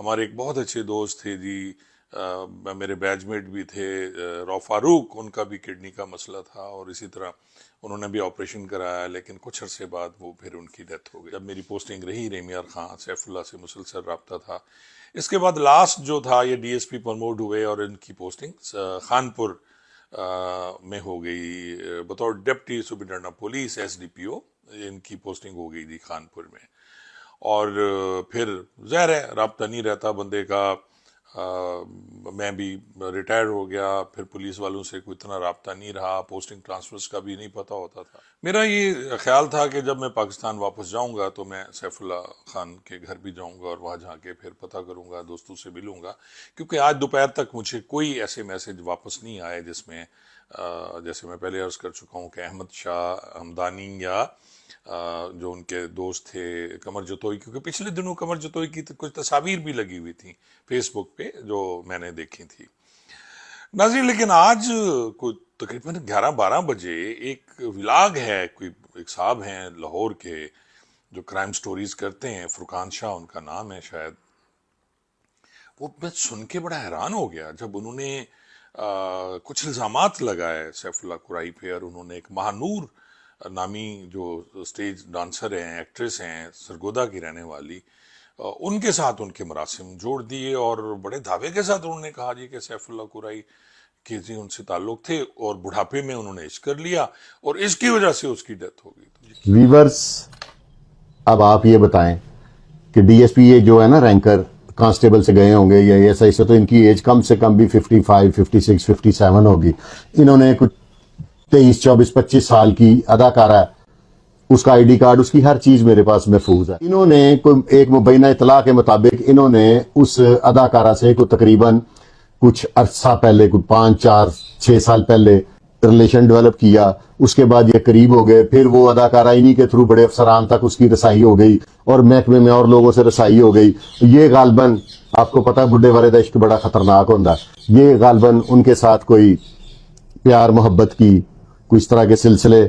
ہمارے ایک بہت اچھے دوست تھے جی، میرے بیچ میٹ بھی تھے، رو فاروق، ان کا بھی کڈنی کا مسئلہ تھا اور اسی طرح انہوں نے بھی آپریشن کرایا، لیکن کچھ عرصے بعد وہ پھر ان کی ڈیتھ ہو گئی. جب میری پوسٹنگ رہی ریمیار خان، سیف اللہ سے مسلسل رابطہ تھا. اس کے بعد لاسٹ جو تھا یہ ڈی ایس پی پرموٹ ہوئے اور ان کی پوسٹنگ خانپور میں ہو گئی بطور deputy superintendent of police, S D P O ان کی پوسٹنگ ہو گئی تھی خانپور میں. اور پھر ظاہر ہے رابطہ نہیں رہتا بندے کا. میں بھی ریٹائر ہو گیا، پھر پولیس والوں سے کوئی اتنا رابطہ نہیں رہا، پوسٹنگ ٹرانسفرز کا بھی نہیں پتہ ہوتا تھا. میرا یہ خیال تھا کہ جب میں پاکستان واپس جاؤں گا تو میں سیف اللہ خان کے گھر بھی جاؤں گا اور وہاں جا کے پھر پتہ کروں گا، دوستوں سے ملوں گا، کیونکہ آج دوپہر تک مجھے کوئی ایسے میسج واپس نہیں آئے جس میں جیسے میں پہلے عرض کر چکا ہوں کہ احمد شاہ ہمدانی یا جو ان کے دوست تھے قمر جتوئی، کیونکہ پچھلے دنوں قمر جتوئی کی کچھ تصاویر بھی لگی ہوئی تھیں فیس بک پہ جو میں نے دیکھی تھی. ناظرین لیکن آج کوئی تقریباً 11-12 بجے ایک ولاگ ہے، کوئی ایک صاحب ہیں لاہور کے جو کرائم سٹوریز کرتے ہیں، فرقان شاہ ان کا نام ہے شاید. وہ میں سن کے بڑا حیران ہو گیا جب انہوں نے کچھ الزامات لگائے سیف اللہ قرائی پہ، اور انہوں نے ایک مہانور نامی جو اسٹیج ڈانسر ہیں، ایکٹریس ہیں، سرگودا کی رہنے والی، ان کے ساتھ ان کے مراسم جوڑ دیے اور بڑے دعوے کے ساتھ انہوں نے کہا جی کہ سیف اللہ قرائی کے جی ان سے تعلق تھے اور بڑھاپے میں انہوں نے عشق کر لیا اور اس کی وجہ سے اس کی ڈیتھ ہو گئی. ویورز اب آپ یہ بتائیں کہ ڈی ایس پی یہ جو ہے نا رینکر کانسٹیبل سے گئے ہوں گے یا ایسا ایسا، تو ان کی ایج کم سے کم بھی 55 56 57 ہوگی. انہوں نے کچھ 23 24 25 سال کی اداکارہ، اس کا آئی ڈی کارڈ، اس کی ہر چیز میرے پاس محفوظ ہے. انہوں نے کوئی ایک مبینہ اطلاع کے مطابق انہوں نے اس اداکارہ سے کوئی تقریباً کچھ عرصہ پہلے، کوئی 5 4 6 سال پہلے ریلیشن ڈیولپ کیا. اس کے بعد یہ قریب ہو گئے، پھر وہ اداکارہ انہی کے تھرو بڑے افسران تک اس کی رسائی ہو گئی اور محکمے میں اور لوگوں سے رسائی ہو گئی. یہ غالباً آپ کو پتہ ہے بڈھے ورے دا عشق بڑا خطرناک ہوتا ہے. یہ غالباً ان کے ساتھ کوئی پیار محبت کی کوئی اس طرح کے سلسلے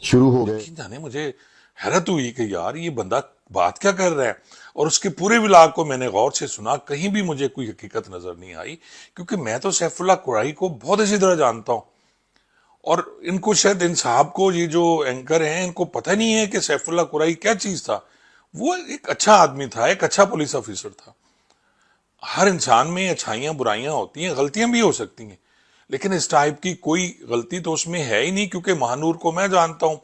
شروع ہو گئے. جانے مجھے حیرت ہوئی کہ یار یہ بندہ بات کیا کر رہا ہے، اور اس کے پورے ولاگ کو میں نے غور سے سنا، کہیں بھی مجھے کوئی حقیقت نظر نہیں آئی، کیونکہ میں تو سیف اللہ قرائی کو بہت اچھی طرح جانتا ہوں. اور ان کو شاید ان صاحب کو، یہ جو اینکر ہیں، ان کو پتہ نہیں ہے کہ سیف اللہ قرائی کیا چیز تھا. وہ ایک اچھا آدمی تھا، ایک اچھا پولیس آفیسر تھا. ہر انسان میں اچھائیاں برائیاں ہوتی ہیں، غلطیاں بھی ہو سکتی ہیں، لیکن اس ٹائپ کی کوئی غلطی تو اس میں ہے ہی نہیں، کیونکہ مہانور کو میں جانتا ہوں.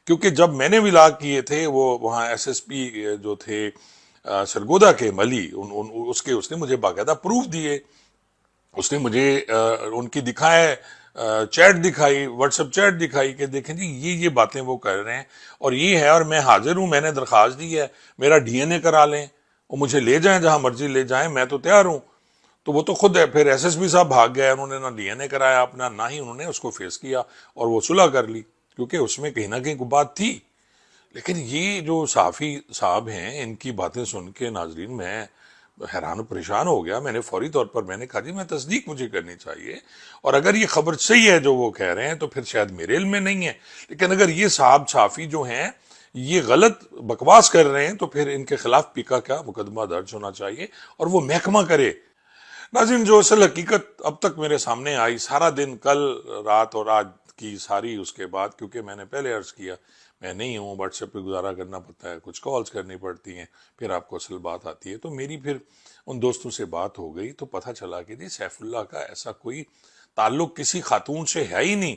کیونکہ جب میں نے ولاگ کیے تھے وہ وہاں ایس ایس پی جو تھے سرگودا کے ملی، اس نے مجھے باقاعدہ پروف دیے. اس نے مجھے ان کی دکھائے چیٹ دکھائی، واٹس ایپ چیٹ دکھائی کہ دیکھیں جی یہ باتیں وہ کر رہے ہیں اور یہ ہے، اور میں حاضر ہوں، میں نے درخواست دی ہے، میرا ڈی این اے کرا لیں، وہ مجھے لے جائیں جہاں مرضی لے جائیں، میں تو تیار ہوں. تو وہ تو خود ہے. پھر ایس ایس پی صاحب بھاگ گئے، انہوں نے نہ ڈی این اے کرایا اپنا، نہ ہی انہوں نے اس کو فیس کیا اور وہ صلح کر لی، کیونکہ اس میں کہیں نہ کہیں کوئی بات تھی. لیکن یہ جو صحافی صاحب ہیں، ان کی باتیں سن کے ناظرین میں حیران و پریشان ہو گیا. میں نے فوری طور پر میں نے کہا جی میں تصدیق مجھے کرنی چاہیے، اور اگر یہ خبر صحیح ہے جو وہ کہہ رہے ہیں تو پھر شاید میرے علم میں نہیں ہے، لیکن اگر یہ صاحب صحافی جو ہیں یہ غلط بکواس کر رہے ہیں تو پھر ان کے خلاف پیکا کا مقدمہ درج ہونا چاہیے اور وہ محکمہ کرے. ناظرین جو اصل حقیقت اب تک میرے سامنے آئی سارا دن، کل رات اور آج کی ساری، اس کے بعد کیونکہ میں نے پہلے عرض کیا میں نہیں ہوں، واٹس ایپ پہ گزارا کرنا پڑتا ہے، کچھ کالز کرنی پڑتی ہیں، پھر آپ کو اصل بات آتی ہے. تو میری پھر ان دوستوں سے بات ہو گئی تو پتہ چلا کہ جی سیف اللہ کا ایسا کوئی تعلق کسی خاتون سے ہے ہی نہیں.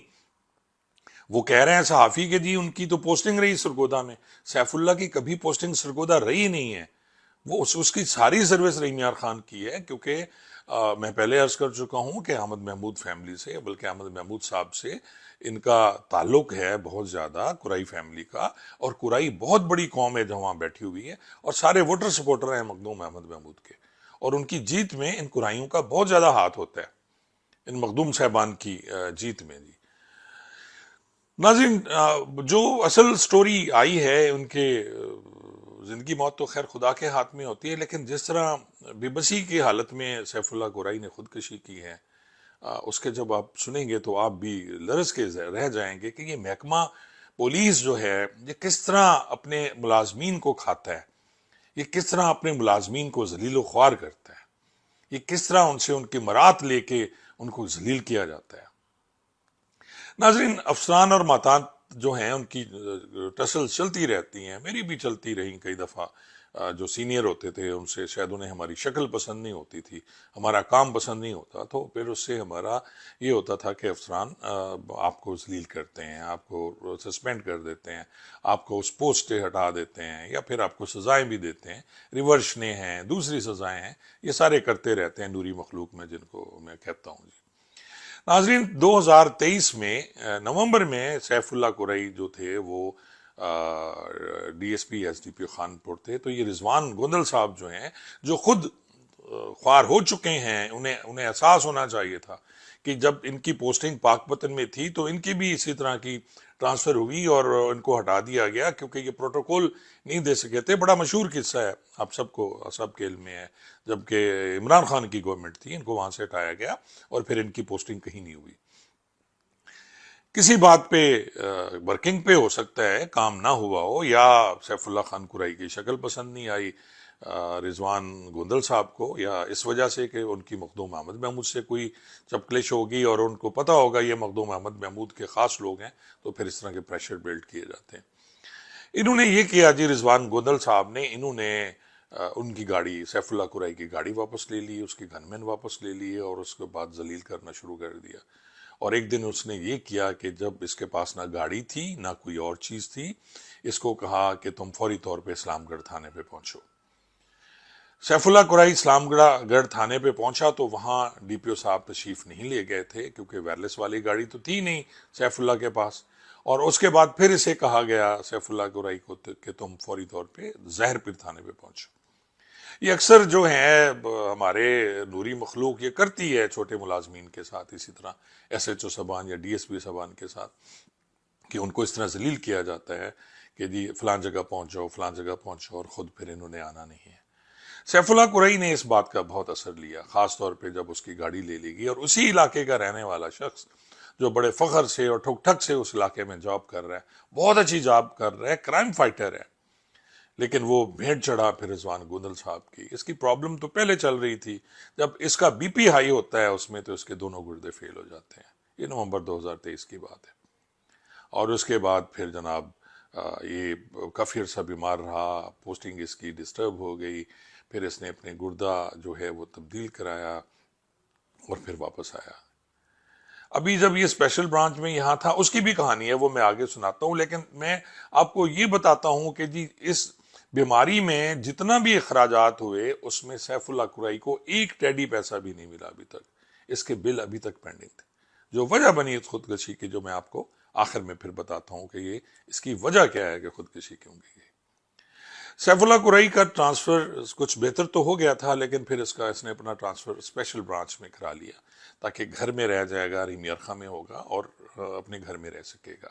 وہ کہہ رہے ہیں صحافی کہ جی ان کی تو پوسٹنگ رہی سرگودا میں، سیف اللہ کی کبھی پوسٹنگ سرگودا رہی نہیں ہے. وہ اس کی ساری سروس ریمیار خان کی ہے، کیونکہ میں پہلے عرض کر چکا ہوں کہ احمد محمود فیملی سے، بلکہ احمد محمود صاحب سے ان کا تعلق ہے بہت زیادہ، قرائی فیملی کا. اور قرائی بہت بڑی قوم ہے جو وہاں بیٹھی ہوئی ہے اور سارے ووٹر سپورٹر ہیں مخدوم احمد محمود کے، اور ان کی جیت میں ان قرائیوں کا بہت زیادہ ہاتھ ہوتا ہے، ان مخدوم صاحبان کی جیت میں. جی ناظرین جو اصل سٹوری آئی ہے ان کے زندگی موت تو خیر خدا کے ہاتھ میں ہوتی ہے، لیکن جس طرح بے بسی کی حالت میں سیف اللہ قرائی نے خودکشی کی ہے، اس کے جب آپ سنیں گے تو آپ بھی لرز کے رہ جائیں گے کہ یہ محکمہ پولیس جو ہے یہ کس طرح اپنے ملازمین کو کھاتا ہے. یہ کس طرح اپنے ملازمین کو ذلیل و خوار کرتا ہے, یہ کس طرح ان سے ان کی مرات لے کے ان کو ذلیل کیا جاتا ہے. ناظرین, افسران اور ماتان جو ہیں ان کی ٹسل چلتی رہتی ہیں, میری بھی چلتی رہیں کئی دفعہ. جو سینئر ہوتے تھے ان سے شاید انہیں ہماری شکل پسند نہیں ہوتی تھی, ہمارا کام پسند نہیں ہوتا, تو پھر اس سے ہمارا یہ ہوتا تھا کہ افسران آپ کو ذلیل کرتے ہیں, آپ کو سسپینڈ کر دیتے ہیں, آپ کو اس پوسٹ سے ہٹا دیتے ہیں, یا پھر آپ کو سزائیں بھی دیتے ہیں, ریورشنیں ہیں, دوسری سزائیں ہیں, یہ سارے کرتے رہتے ہیں نوری مخلوق میں, جن کو میں کہتا ہوں. جی ناظرین, 2023 میں نومبر میں سیف اللہ قرئی جو تھے وہ D S P S D پی خانپور تھے. تو یہ رضوان گوندل صاحب جو ہیں, جو خود خوار ہو چکے ہیں, انہیں احساس ہونا چاہیے تھا کہ جب ان کی پوسٹنگ پاک پتن میں تھی تو ان کی بھی اسی طرح کی ٹرانسفر ہوئی اور ان کو ہٹا دیا گیا کیونکہ یہ پروٹوکول نہیں دے سکے تھے. بڑا مشہور قصہ ہے, آپ سب کے علم میں ہے, جبکہ عمران خان کی گورنمنٹ تھی, ان کو وہاں سے ہٹایا گیا اور پھر ان کی پوسٹنگ کہیں نہیں ہوئی. کسی بات پہ ورکنگ پہ ہو سکتا ہے کام نہ ہوا ہو, یا سیف اللہ خان قرئی کی شکل پسند نہیں آئی رضوان گوندل صاحب کو, یا اس وجہ سے کہ ان کی مخدوم احمد محمود سے کوئی چپکلش ہوگی اور ان کو پتا ہوگا یہ مخدوم احمد محمود کے خاص لوگ ہیں, تو پھر اس طرح کے پریشر بلڈ کیے جاتے ہیں. انہوں نے یہ کیا جی, رضوان گوندل صاحب نے, انہوں نے ان کی گاڑی, سیف اللہ قرئی کی گاڑی واپس لے لی, اس کی گن مین واپس لے لیے, اور اس کے بعد ذلیل کرنا شروع کر دیا. اور ایک دن اس نے یہ کیا کہ جب اس کے پاس نہ گاڑی تھی نہ کوئی اور چیز تھی, اس کو کہا کہ تم فوری طور پہ اسلام گڑھ تھانے پہ پہنچو. سیف اللہ قرئی اسلام گڑھ تھانے پہ پہنچا تو وہاں ڈی پی او صاحب تشریف نہیں لے گئے تھے کیونکہ وائرلیس والی گاڑی تو تھی نہیں سیف اللہ کے پاس. اور اس کے بعد پھر اسے کہا گیا سیف اللہ قرئی کو کہ تم فوری طور پہ زہر پیر تھانے پہ پہنچو. یہ اکثر جو ہے ہمارے نوری مخلوق یہ کرتی ہے چھوٹے ملازمین کے ساتھ, اسی طرح ایس ایچ او صاحبان یا ڈی ایس پی صاحبان کے ساتھ, کہ ان کو اس طرح ذلیل کیا جاتا ہے کہ جی فلان جگہ پہنچو, فلان جگہ پہنچو, اور خود پھر انہوں نے آنا نہیں ہے. سیف اللہ قرئی نے اس بات کا بہت اثر لیا, خاص طور پہ جب اس کی گاڑی لے لی گئی, اور اسی علاقے کا رہنے والا شخص جو بڑے فخر سے اور ٹھک ٹھک سے اس علاقے میں جاب کر رہا ہے, بہت اچھی جاب کر رہا ہے, کرائم فائٹر ہے, لیکن وہ بھیڑ چڑھا پھر رضوان گوندل صاحب کی. اس کی پرابلم تو پہلے چل رہی تھی, جب اس کا بی پی ہائی ہوتا ہے اس میں تو اس کے دونوں گردے فیل ہو جاتے ہیں. یہ نومبر 2023 کی بات ہے. اور اس کے بعد پھر جناب یہ کافی عرصہ بیمار رہا, پوسٹنگ اس کی ڈسٹرب ہو گئی, پھر اس نے اپنے گردہ جو ہے وہ تبدیل کرایا اور پھر واپس آیا. ابھی جب یہ اسپیشل برانچ میں یہاں تھا, اس کی بھی کہانی ہے, وہ میں آگے سناتا ہوں, لیکن میں آپ کو یہ بتاتا ہوں کہ جی اس بیماری میں جتنا بھی اخراجات ہوئے اس میں سیف اللہ قرئی کو ایک ٹیڈی پیسہ بھی نہیں ملا ابھی تک. اس کے بل ابھی تک پینڈنگ تھے. جو وجہ بنی خودکشی کی, جو میں آپ کو آخر میں پھر بتاتا ہوں کہ یہ اس کی وجہ کیا ہے کہ خودکشی کیوں کی گئی. سیف اللہ قرئی کا ٹرانسفر کچھ بہتر تو ہو گیا تھا, لیکن پھر اس نے اپنا ٹرانسفر اسپیشل برانچ میں کرا لیا تاکہ گھر میں رہ جائے گا, ریمیرخا میں ہوگا اور اپنے گھر میں رہ سکے گا.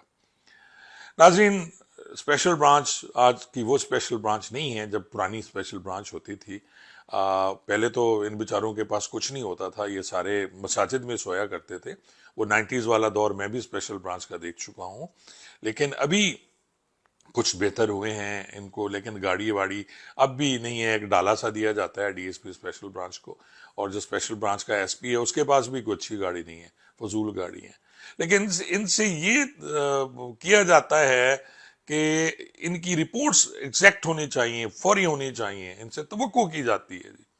ناظرین, اسپیشل برانچ آج کی وہ اسپیشل برانچ نہیں ہے جب پرانی اسپیشل برانچ ہوتی تھی. پہلے تو ان بیچاروں کے پاس کچھ نہیں ہوتا تھا, یہ سارے مساجد میں سویا کرتے تھے. وہ 90s والا دور میں بھی اسپیشل برانچ کا دیکھ چکا ہوں, لیکن ابھی کچھ بہتر ہوئے ہیں ان کو, لیکن گاڑی واڑی اب بھی نہیں ہے. ایک ڈالا سا دیا جاتا ہے D S P special branch کو, اور جو اسپیشل برانچ کا ایس پی ہے اس کے پاس بھی کوئی اچھی گاڑی نہیں ہے, فضول گاڑی ہے. لیکن ان سے یہ کیا جاتا ہے کہ ان کی رپورٹس ایگزیکٹ ہونی چاہیے, فوری ہونی چاہیے, ان سے توقع کی جاتی ہے. جی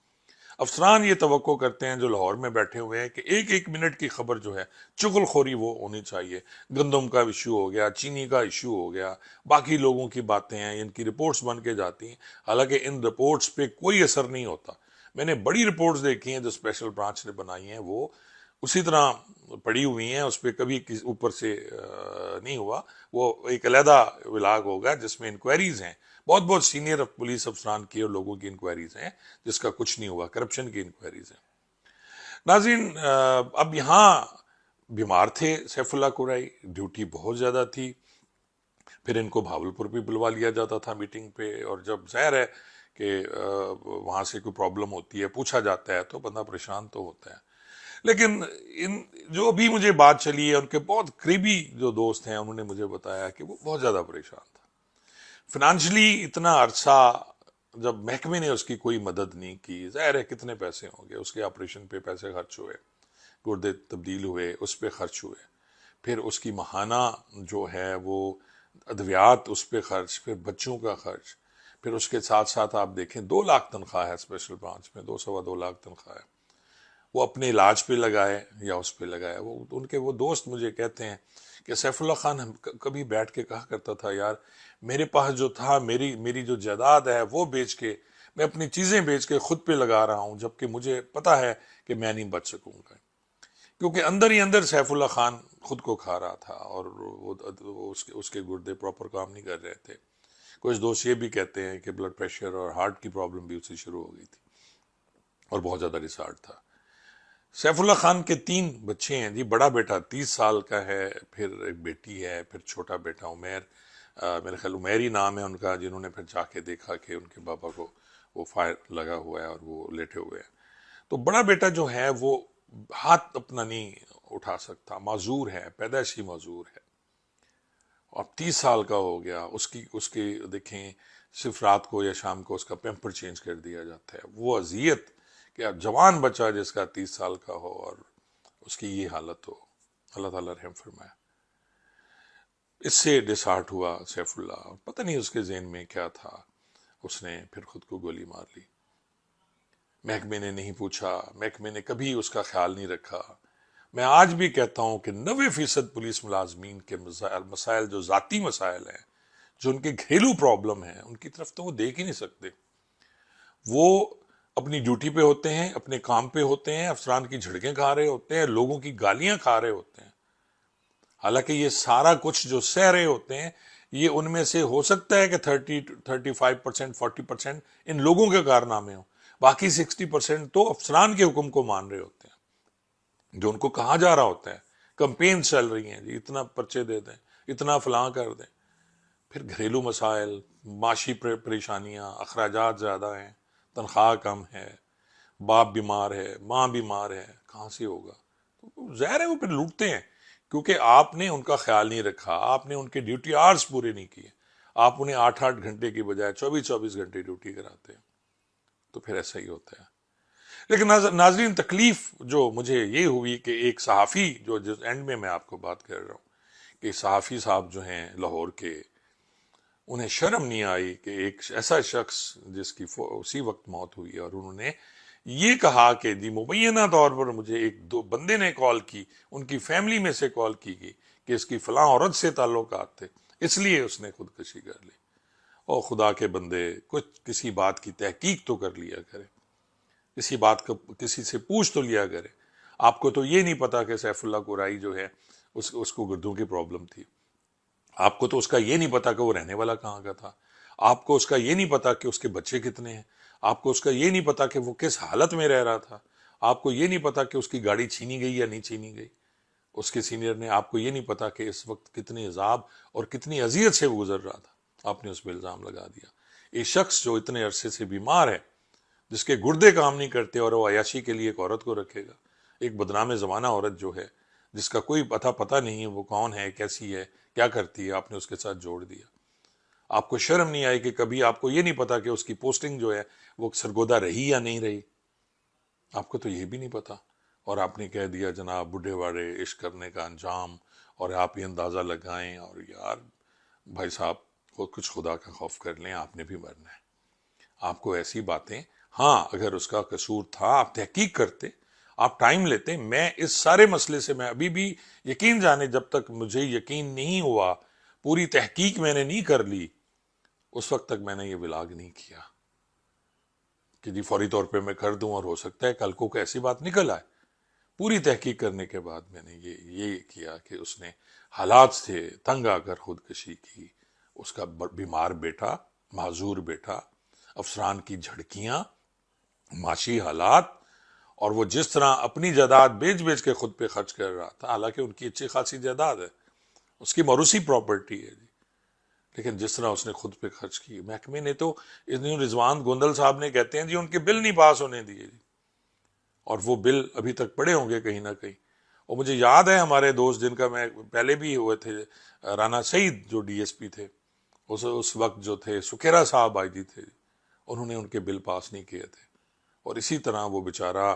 افسران یہ توقع کرتے ہیں جو لاہور میں بیٹھے ہوئے ہیں کہ ایک ایک منٹ کی خبر جو ہے چغل خوری وہ ہونی چاہیے. گندم کا ایشو ہو گیا, چینی کا ایشو ہو گیا, باقی لوگوں کی باتیں ہیں, ان کی رپورٹس بن کے جاتی ہیں, حالانکہ ان رپورٹس پہ کوئی اثر نہیں ہوتا. میں نے بڑی رپورٹس دیکھی ہیں جو اسپیشل برانچ نے بنائی ہیں, وہ اسی طرح پڑی ہوئی ہیں, اس پہ کبھی اوپر سے نہیں ہوا. وہ ایک علیحدہ ولاگ ہوگا جس میں انکوائریز ہیں, بہت بہت سینئر پولیس افسران کی اور لوگوں کی انکوائریز ہیں جس کا کچھ نہیں ہوا, کرپشن کی انکوائریز ہیں. ناظرین, اب یہاں بیمار تھے سیف اللہ قرئی, ڈیوٹی بہت زیادہ تھی, پھر ان کو بھاولپور بھی بلوا لیا جاتا تھا میٹنگ پہ, اور جب ظاہر ہے کہ وہاں سے کوئی پرابلم ہوتی ہے, پوچھا جاتا ہے, تو بندہ پریشان تو ہوتا ہے. لیکن جو بھی مجھے بات چلی ہے, ان کے بہت قریبی جو دوست ہیں انہوں نے مجھے بتایا کہ وہ بہت زیادہ پریشان تھا. فنانشلی اتنا عرصہ جب محکمے نے اس کی کوئی مدد نہیں کی، ظاہر ہے کتنے پیسے ہوں گے، اس کے آپریشن پہ پیسے خرچ ہوئے، گردے تبدیل ہوئے، اس پہ خرچ ہوئے، پھر اس کی ماہانہ جو ہے وہ ادویات اس پہ خرچ، پھر بچوں کا خرچ، پھر اس کے ساتھ ساتھ آپ دیکھیں 2 لاکھ تنخواہ ہے اسپیشل برانچ میں، 2 لاکھ تنخواہ ہے، وہ اپنے علاج پہ لگائے یا اس پہ لگائے۔ وہ دوست مجھے کہتے ہیں کہ سیف اللہ خان کبھی بیٹھ کے کہا کرتا تھا، یار میرے پاس جو تھا، میری جو جائیداد ہے وہ بیچ کے، میں اپنی چیزیں بیچ کے خود پہ لگا رہا ہوں، جبکہ مجھے پتا ہے کہ میں نہیں بچ سکوں گا، کیونکہ اندر ہی اندر سیف اللہ خان خود کو کھا رہا تھا، اور اس کے گردے پراپر کام نہیں کر رہے تھے۔ کچھ دوست یہ بھی کہتے ہیں کہ بلڈ پریشر اور ہارٹ کی پرابلم بھی اسے شروع ہو گئی تھی، اور بہت زیادہ ریسارٹ تھا۔ سیف اللہ خان کے 3 بچے ہیں جی، بڑا بیٹا 30 سال کا ہے، پھر ایک بیٹی ہے، پھر چھوٹا بیٹا عمیر، میرے خیال عمیر ہی نام ہے ان کا، جنہوں نے پھر جا کے دیکھا کہ ان کے بابا کو وہ فائر لگا ہوا ہے اور وہ لیٹے ہوئے ہیں۔ تو بڑا بیٹا جو ہے وہ ہاتھ اپنا نہیں اٹھا سکتا، معذور ہے، پیدائشی معذور ہے، اب 30 سال کا ہو گیا، اس کی دیکھیں صرف رات کو یا شام کو اس کا پیمپر چینج کر دیا جاتا ہے۔ وہ اذیت کہ اب جوان بچہ جس کا 30 سال کا ہو اور اس کی یہ حالت ہو، اللہ تعالیٰ رحم فرمائے۔ اس سے ڈسہارٹ ہوا سیف اللہ، پتہ نہیں اس کے ذہن میں کیا تھا، اس نے پھر خود کو گولی مار لی۔ محکمے نے نہیں پوچھا، محکمے نے کبھی اس کا خیال نہیں رکھا۔ میں آج بھی کہتا ہوں کہ 90% پولیس ملازمین کے مسائل جو ذاتی مسائل ہیں، جو ان کے گھریلو پرابلم ہیں، ان کی طرف تو وہ دیکھ ہی نہیں سکتے۔ وہ اپنی ڈیوٹی پہ ہوتے ہیں، اپنے کام پہ ہوتے ہیں، افسران کی جھڑکیں کھا رہے ہوتے ہیں، لوگوں کی گالیاں کھا رہے ہوتے ہیں، حالانکہ یہ سارا کچھ جو سہ رہے ہوتے ہیں، یہ ان میں سے ہو سکتا ہے کہ 35%، 40% ان لوگوں کے کارنامے ہوں، باقی 60% تو افسران کے حکم کو مان رہے ہوتے ہیں، جو ان کو کہا جا رہا ہوتا ہے، کمپین چل رہی ہیں جی، اتنا پرچے دے دیں، اتنا فلاں کر دیں۔ پھر گھریلو مسائل، معاشی پریشانیاں، اخراجات زیادہ ہیں، تنخواہ کم ہے، باپ بیمار ہے، ماں بیمار ہے، کہاں سے ہوگا؟ تو ظاہر ہے وہ پھر لوٹتے ہیں، کیونکہ آپ نے ان کا خیال نہیں رکھا، آپ نے ان کے ڈیوٹی آورز پورے نہیں کیے، آپ انہیں 8 گھنٹے کی بجائے 24 گھنٹے ڈیوٹی کراتے ہیں، تو پھر ایسا ہی ہوتا ہے۔ لیکن ناظرین، تکلیف جو مجھے یہ ہوئی کہ ایک صحافی جو جس اینڈ میں آپ کو بات کر رہا ہوں، کہ صحافی صاحب جو ہیں لاہور کے، انہیں شرم نہیں آئی کہ ایک ایسا شخص جس کی اسی وقت موت ہوئی ہے، اور انہوں نے یہ کہا کہ جی مبینہ طور پر مجھے 1-2 بندے نے کال کی، ان کی فیملی میں سے کال کی گئی کہ اس کی فلاں عورت سے تعلقات تھے، اس لیے اس نے خودکشی کر لی۔ اور خدا کے بندے، کسی بات کی تحقیق تو کر لیا کرے، کسی بات کو کسی سے پوچھ تو لیا کرے۔ آپ کو تو یہ نہیں پتا کہ سیف اللہ قرائی جو ہے اس کو گردوں کی پرابلم تھی، آپ کو تو اس کا یہ نہیں پتا کہ وہ رہنے والا کہاں کا تھا، آپ کو اس کا یہ نہیں پتا کہ اس کے بچے کتنے ہیں، آپ کو اس کا یہ نہیں پتا کہ وہ کس حالت میں رہ رہا تھا، آپ کو یہ نہیں پتا کہ اس کی گاڑی چھینی گئی یا نہیں چھینی گئی، اس کے سینئر نے، آپ کو یہ نہیں پتا کہ اس وقت کتنے عذاب اور کتنی اذیت سے وہ گزر رہا تھا، آپ نے اس پہ الزام لگا دیا۔ ایک شخص جو اتنے عرصے سے بیمار ہے، جس کے گردے کام نہیں کرتے، اور وہ عیاشی کے لیے ایک عورت کو رکھے گا، ایک بدنام زمانہ عورت جو ہے، جس کا کوئی پتہ نہیں ہے وہ کون ہے، کیسی ہے، کیا کرتی ہے، آپ نے اس کے ساتھ جوڑ دیا۔ آپ کو شرم نہیں آئی کہ کبھی آپ کو یہ نہیں پتا کہ اس کی پوسٹنگ جو ہے وہ سرگودا رہی یا نہیں رہی، آپ کو تو یہ بھی نہیں پتا، اور آپ نے کہہ دیا جناب بڈھے باڑے عشق کرنے کا انجام، اور آپ یہ اندازہ لگائیں، اور یار بھائی صاحب کچھ خدا کا خوف کر لیں، آپ نے بھی مرنا ہے۔ آپ کو ایسی باتیں، ہاں اگر اس کا قصور تھا آپ تحقیق کرتے، آپ ٹائم لیتے۔ میں اس سارے مسئلے سے میں ابھی بھی یقین جانے، جب تک مجھے یقین نہیں ہوا، پوری تحقیق میں نے نہیں کر لی، اس وقت تک میں نے یہ ولاگ نہیں کیا کہ جی فوری طور پہ میں کر دوں اور ہو سکتا ہے کل کو ایسی بات نکل آئے۔ پوری تحقیق کرنے کے بعد میں نے یہ کیا کہ اس نے حالات سے تنگ آ کر خودکشی کی، اس کا بیمار بیٹا، معذور بیٹا، افسران کی جھڑکیاں، معاشی حالات، اور وہ جس طرح اپنی جائیداد بیچ کے خود پہ خرچ کر رہا تھا، حالانکہ ان کی اچھی خاصی جائیداد ہے، اس کی موروثی پراپرٹی ہے جی، لیکن جس طرح اس نے خود پہ خرچ کی، محکمے نے تو، رضوان گوندل صاحب نے کہتے ہیں جی ان کے بل نہیں پاس ہونے دیے جی، اور وہ بل ابھی تک پڑے ہوں گے کہیں نہ کہیں۔ اور مجھے یاد ہے ہمارے دوست جن کا میں پہلے بھی ہوئے تھے، رانا سعید جو ڈی ایس پی تھے، اس وقت جو تھے، سکھیرا صاحب آئی جی تھے، انہوں نے ان کے بل پاس نہیں کیے تھے، اور اسی طرح وہ بیچارہ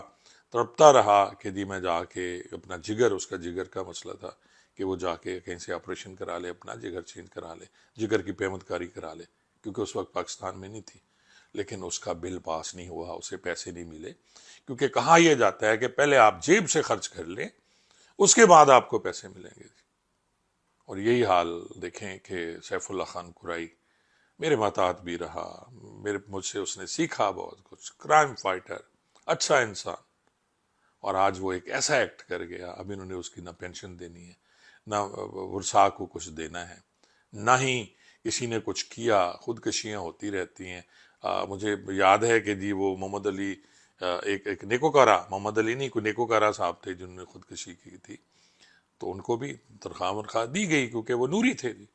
تڑپتا رہا کہ جی میں جا کے اپنا جگر، اس کا جگر کا مسئلہ تھا کہ وہ جا کے کہیں سے آپریشن کرا لے، اپنا جگر چینج کرا لے، جگر کی پیمنٹ کاری کرا لے، کیونکہ اس وقت پاکستان میں نہیں تھی، لیکن اس کا بل پاس نہیں ہوا، اسے پیسے نہیں ملے، کیونکہ کہا یہ جاتا ہے کہ پہلے آپ جیب سے خرچ کر لیں، اس کے بعد آپ کو پیسے ملیں گے۔ اور یہی حال دیکھیں کہ سیف اللہ خان قرائی میرے محتاط بھی رہا، مجھ سے اس نے سیکھا بہت کچھ، کرائم فائٹر، اچھا انسان، اور آج وہ ایک ایسا ایکٹ کر گیا، اب انہوں نے اس کی نہ پینشن دینی ہے، نہ ورثاء کو کچھ دینا ہے، نہ ہی کسی نے کچھ کیا، خودکشیاں ہوتی رہتی ہیں۔ مجھے یاد ہے کہ جی وہ محمد علی، ایک نیکوکارہ، محمد علی نہیں، کوئی نیکوکارہ صاحب تھے جنہوں نے خودکشی کی تھی، تو ان کو بھی تنخواہ دی گئی کیونکہ وہ نوری تھے جی۔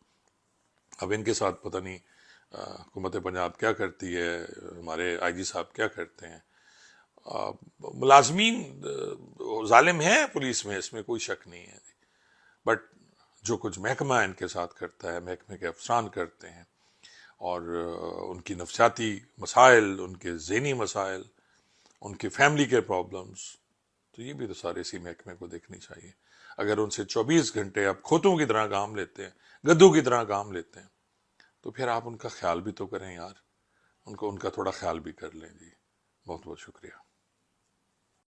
اب ان کے ساتھ پتہ نہیں حکومت پنجاب کیا کرتی ہے، ہمارے آئی جی صاحب کیا کرتے ہیں۔ ملازمین ظالم ہیں پولیس میں، اس میں کوئی شک نہیں ہے، بٹ جو کچھ محکمہ ان کے ساتھ کرتا ہے، محکمے کے افسران کرتے ہیں، اور ان کی نفسیاتی مسائل، ان کے ذہنی مسائل، ان کی فیملی کے پرابلمز، تو یہ بھی تو سارے اسی محکمے کو دیکھنی چاہیے۔ اگر ان سے 24 گھنٹے آپ کھوتوں کی طرح کام لیتے ہیں، گدھوں کی طرح کام لیتے ہیں، تو پھر آپ ان کا خیال بھی تو کریں یار، ان کا تھوڑا خیال بھی کر لیں جی۔ بہت بہت شکریہ۔